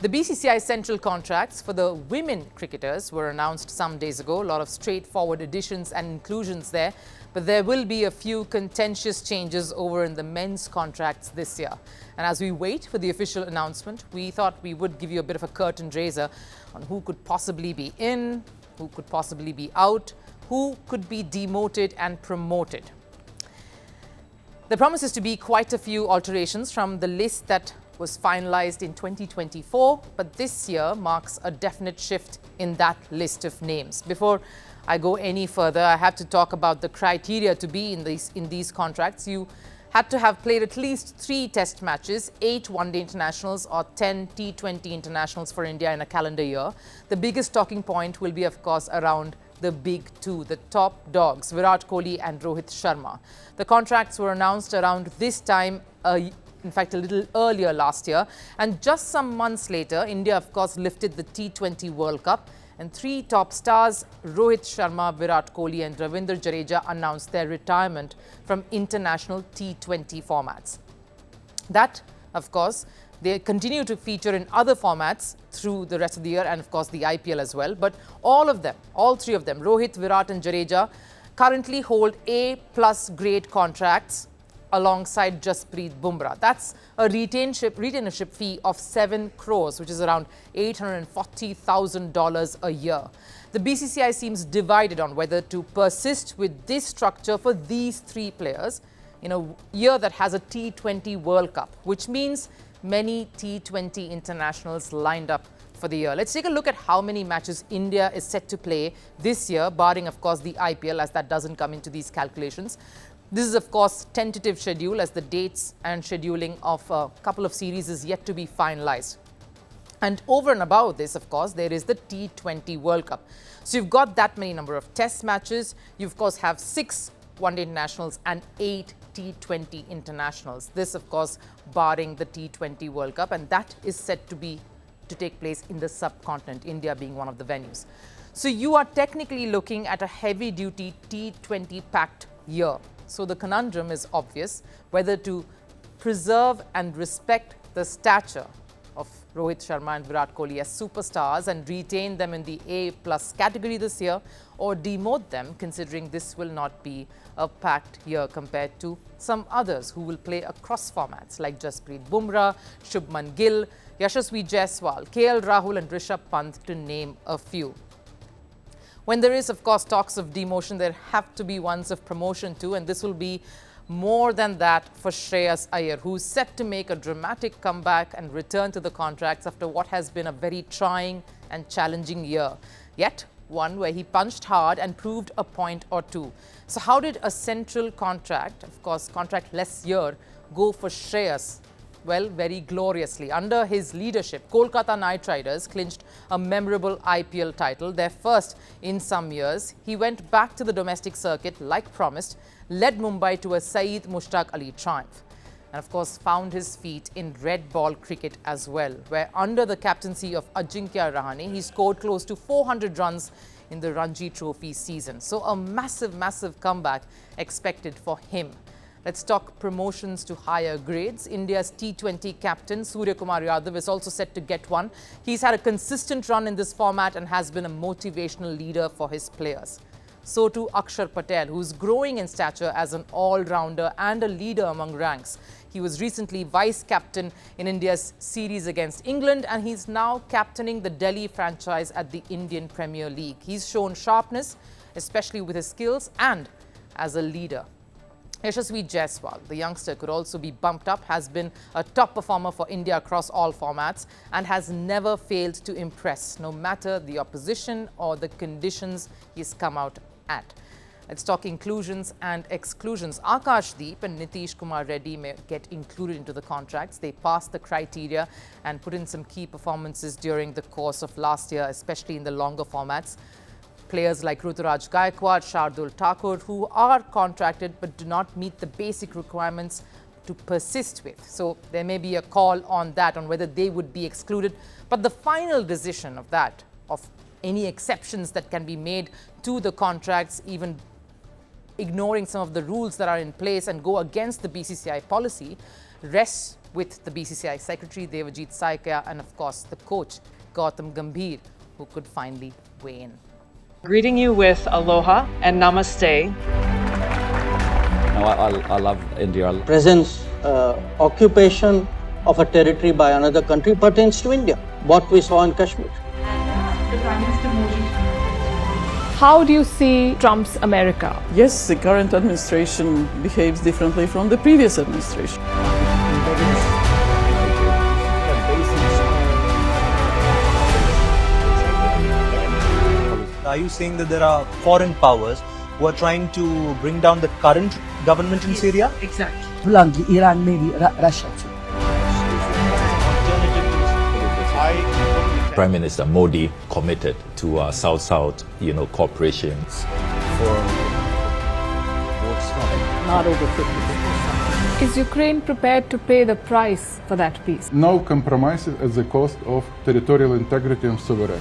The BCCI Central Contracts for the women cricketers were announced some days ago. A lot of straightforward additions and inclusions there. But there will be a few contentious changes over in the men's contracts this year. And as we wait for the official announcement, we thought we would give you a bit of a curtain raiser on who could possibly be in, who could possibly be out, who could be demoted and promoted. There promises to be quite a few alterations from the list that was finalized in 2024, but this year marks a definite shift in that list of names. Before I go any further, I have to talk about the criteria to be in these contracts. You had to have played at least 3 test matches, 8 one-day internationals or 10 T20 internationals for India in a calendar year. The biggest talking point will be, of course, around the big 2, the top dogs, Virat Kohli and Rohit Sharma. The contracts were announced around this time, in fact, a little earlier last year. And just some months later, India, of course, lifted the T20 World Cup. And 3 top stars, Rohit Sharma, Virat Kohli and Ravindra Jadeja, announced their retirement from international T20 formats. That, of course, they continue to feature in other formats through the rest of the year and, of course, the IPL as well. But all of them, all 3 of them, Rohit, Virat and Jadeja, currently hold A+ grade contracts alongside Jasprit Bumrah. That's a retainership fee of 7 crores, which is around $840,000 a year. The BCCI seems divided on whether to persist with this structure for these 3 players in a year that has a T20 World Cup, which means many T20 internationals lined up for the year. Let's take a look at how many matches India is set to play this year, barring, of course, the IPL, as that doesn't come into these calculations. This is, of course, tentative schedule, as the dates and scheduling of a couple of series is yet to be finalized. And over and above this, of course, there is the T20 World Cup. So you've got that many number of test matches. You, of course, have 6 one-day internationals and 8 T20 internationals. This, of course, barring the T20 World Cup, and that is set to take place in the subcontinent, India being one of the venues. So you are technically looking at a heavy-duty T20 packed year. So the conundrum is obvious, whether to preserve and respect the stature of Rohit Sharma and Virat Kohli as superstars and retain them in the A+ category this year, or demote them, considering this will not be a packed year compared to some others who will play across formats like Jasprit Bumrah, Shubman Gill, Yashasvi Jaiswal, KL Rahul and Rishabh Pant, to name a few. When there is, of course, talks of demotion, there have to be ones of promotion too, and this will be more than that for Shreyas Iyer, who is set to make a dramatic comeback and return to the contracts after what has been a very trying and challenging year. Yet, one where he punched hard and proved a point or 2. So how did a central contract, of course, contract-less year, go for Shreyas? Well, very gloriously. Under his leadership, Kolkata Knight Riders clinched a memorable IPL title, their first in some years. He went back to the domestic circuit like promised, led Mumbai to a Saeed Mushtaq Ali triumph, and of course found his feet in red ball cricket as well, where under the captaincy of Ajinkya Rahane, he scored close to 400 runs in the Ranji Trophy season. So a massive comeback expected for him. Let's talk promotions to higher grades. India's T20 captain, Surya Yadav, is also set to get one. He's had a consistent run in this format and has been a motivational leader for his players. So too Axar Patel, who's growing in stature as an all-rounder and a leader among ranks. He was recently vice-captain in India's series against England, and he's now captaining the Delhi franchise at the Indian Premier League. He's shown sharpness, especially with his skills and as a leader. Yashasvi Jaiswal, the youngster, could also be bumped up, has been a top performer for India across all formats and has never failed to impress, no matter the opposition or the conditions he's come out at. Let's talk inclusions and exclusions. Akashdeep and Nitish Kumar Reddy may get included into the contracts. They passed the criteria and put in some key performances during the course of last year, especially in the longer formats. Players like Ruturaj Gaikwad, Shardul Thakur, who are contracted but do not meet the basic requirements to persist with. So there may be a call on that, on whether they would be excluded. But the final decision of that, of any exceptions that can be made to the contracts, even ignoring some of the rules that are in place and go against the BCCI policy, rests with the BCCI Secretary Devajit Saikia and of course the coach Gautam Gambhir, who could finally weigh in. Greeting you with aloha and namaste. I love India. Presence, occupation of a territory by another country pertains to India, what we saw in Kashmir. The Prime Minister Modi. How do you see Trump's America? Yes, the current administration behaves differently from the previous administration. Are you saying that there are foreign powers who are trying to bring down the current government in Syria? Exactly. Bluntly, Iran, maybe Russia too. Prime Minister Modi committed to South-South, cooperation. Not over 50%. Is Ukraine prepared to pay the price for that peace? No compromises at the cost of territorial integrity and sovereignty.